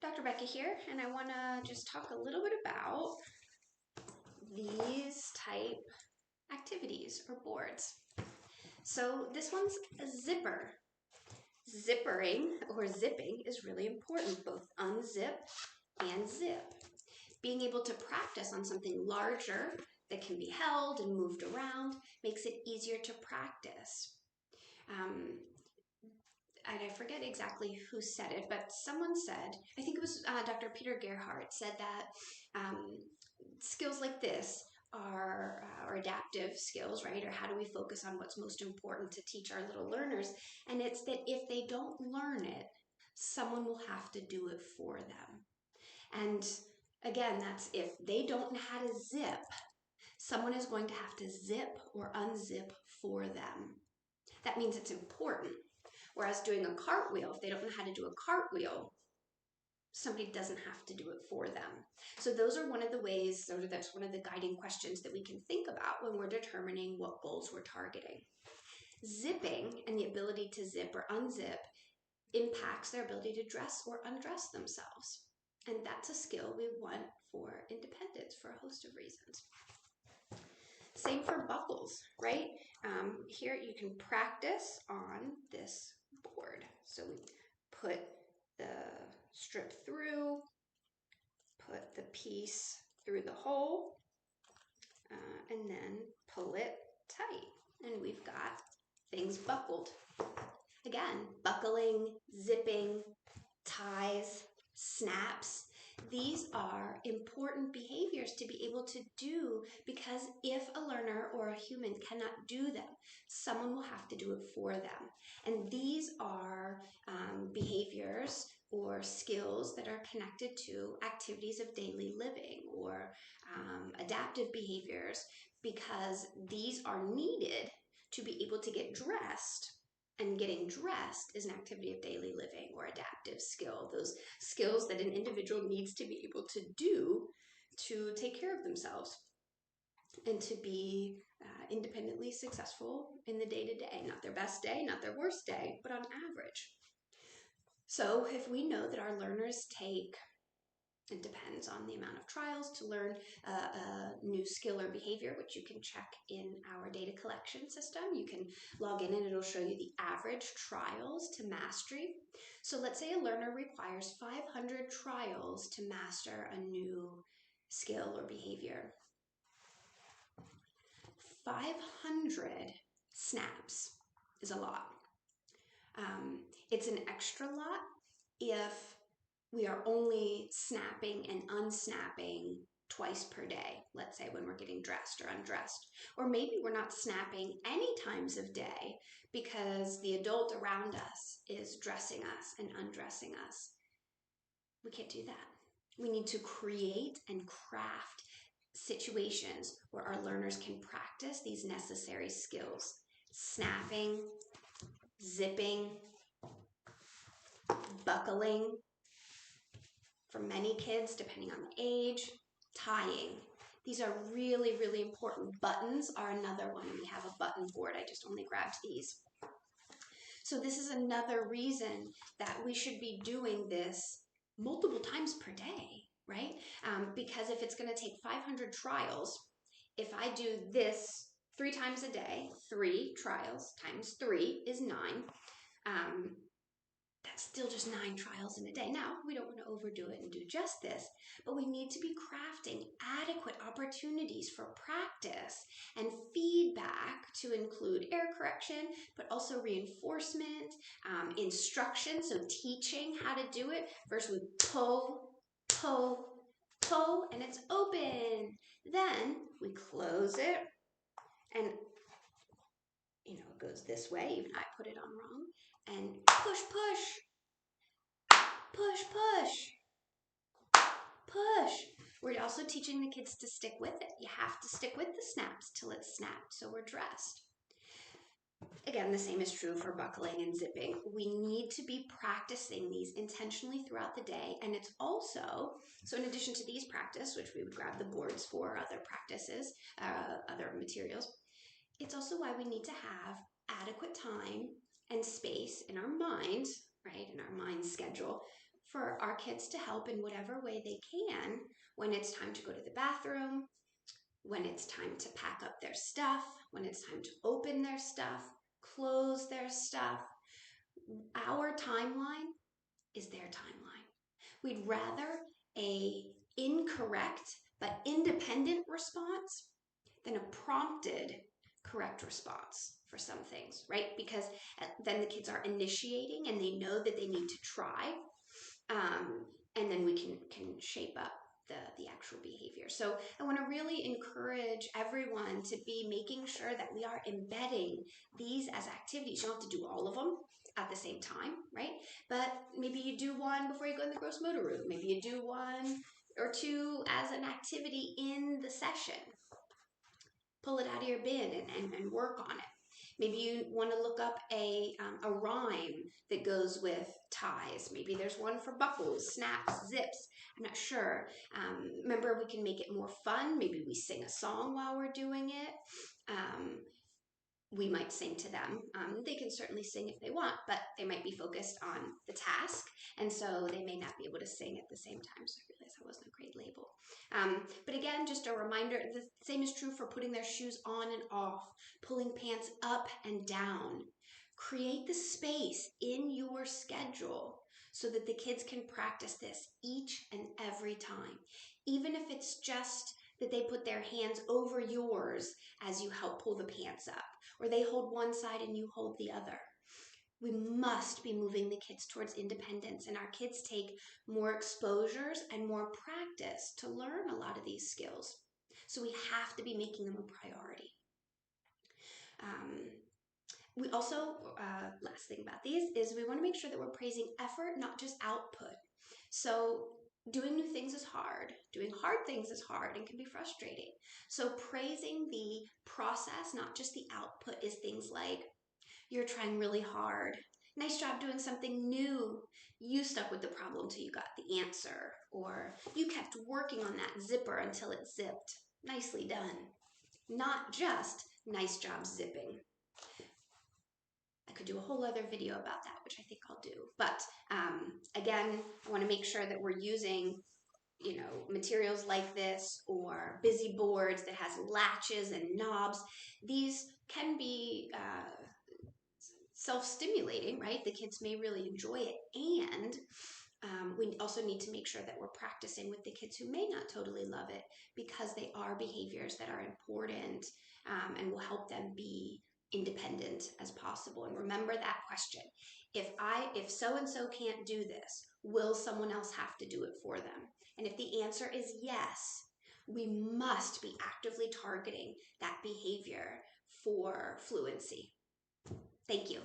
Dr. Becca here, and I want to just talk a little bit about these type activities or boards. So this one's a zipper. Zippering or zipping is really important, both unzip and zip. Being able to practice on something larger that can be held and moved around makes it easier to practice. And I forget exactly who said it, but someone said, I think it was Dr. Peter Gerhardt said that skills like this are or adaptive skills, right? Or how do we focus on what's most important to teach our little learners? And it's that if they don't learn it, someone will have to do it for them. And again, that's if they don't know how to zip, someone is going to have to zip or unzip for them. That means it's important. Whereas doing a cartwheel, if they don't know how to do a cartwheel, somebody doesn't have to do it for them. So those are one of the ways, or that's one of the guiding questions that we can think about when we're determining what goals we're targeting. Zipping and the ability to zip or unzip impacts their ability to dress or undress themselves. And that's a skill we want for independence for a host of reasons. Same for buckles, right? Here you can practice on this board. So we put the strip through, put the piece through the hole, and then pull it tight. And we've got things buckled. Again, buckling, zipping, ties, snaps. These are important behaviors to be able to do because if a learner or a human cannot do them, someone will have to do it for them. And these are behaviors or skills that are connected to activities of daily living or adaptive behaviors because these are needed to be able to get dressed. And getting dressed is an activity of daily living or adaptive skill, those skills that an individual needs to be able to do to take care of themselves and to be independently successful in the day-to-day. Not their best day, not their worst day, but on average. So if we know that our learners take, it depends on the amount of trials to learn a new skill or behavior, which you can check in our data collection system. You can log in and it'll show you the average trials to mastery. So let's say a learner requires 500 trials to master a new skill or behavior. 500 snaps is a lot. It's an extra lot if we are only snapping and unsnapping twice per day, let's say when we're getting dressed or undressed. Or maybe we're not snapping any times of day because the adult around us is dressing us and undressing us. We can't do that. We need to create and craft situations where our learners can practice these necessary skills. Snapping, zipping, buckling. For many kids, depending on the age, tying. These are really, really important. Buttons are another one. We have a button board. I just only grabbed these. So this is another reason that we should be doing this multiple times per day, right? Because if it's going to take 500 trials, if I do this 3 times a day, 3 trials times 3 is 9. That's still just 9 trials in a day. Now, we don't want to overdo it and do just this, but we need to be crafting adequate opportunities for practice and feedback to include error correction, but also reinforcement, instruction, so teaching how to do it. First we pull, pull, pull, and it's open. Then we close it, and it goes this way. Even I put it on wrong. And push, push, push, push, push. We're also teaching the kids to stick with it. You have to stick with the snaps till it's snapped, so we're dressed. Again, the same is true for buckling and zipping. We need to be practicing these intentionally throughout the day, and it's also, so in addition to these practice, which we would grab the boards for, other practices, other materials, it's also why we need to have adequate time and space in our minds, right, in our mind schedule, for our kids to help in whatever way they can when it's time to go to the bathroom, when it's time to pack up their stuff, when it's time to open their stuff, close their stuff. Our timeline is their timeline. We'd rather a incorrect but independent response than a prompted correct response for some things, right? Because then the kids are initiating and they know that they need to try, and then we can shape up the actual behavior. So I want to really encourage everyone to be making sure that we are embedding these as activities. You don't have to do all of them at the same time, right? But maybe you do one before you go in the gross motor room. Maybe you do one or two as an activity in the session. Pull it out of your bin and work on it. Maybe you want to look up a rhyme that goes with ties. Maybe there's one for buckles, snaps, zips. I'm not sure. Remember, we can make it more fun. Maybe we sing a song while we're doing it. We might sing to them. They can certainly sing if they want, but they might be focused on the task, and so they may not be able to sing at the same time. So I realized that wasn't a great label. But again, just a reminder, the same is true for putting their shoes on and off, pulling pants up and down. Create the space in your schedule so that the kids can practice this each and every time, even if it's just that they put their hands over yours as you help pull the pants up, or they hold one side and you hold the other. We must be moving the kids towards independence, and our kids take more exposures and more practice to learn a lot of these skills. So we have to be making them a priority. We also, last thing about these is we want to make sure that we're praising effort, not just output. So doing new things is hard. Doing hard things is hard and can be frustrating. So praising the process, not just the output, is things like, you're trying really hard. Nice job doing something new. You stuck with the problem till you got the answer. Or you kept working on that zipper until it zipped. Nicely done. Not just nice job zipping. I could do a whole other video about that, which I think I'll do. But again, I want to make sure that we're using, materials like this, or busy boards that has latches and knobs. These can be self-stimulating, right? The kids may really enjoy it, and we also need to make sure that we're practicing with the kids who may not totally love it, because they are behaviors that are important and will help them be independent as possible. And remember that question: if so-and-so can't do this, will someone else have to do it for them? And if the answer is yes, we must be actively targeting that behavior for fluency. Thank you.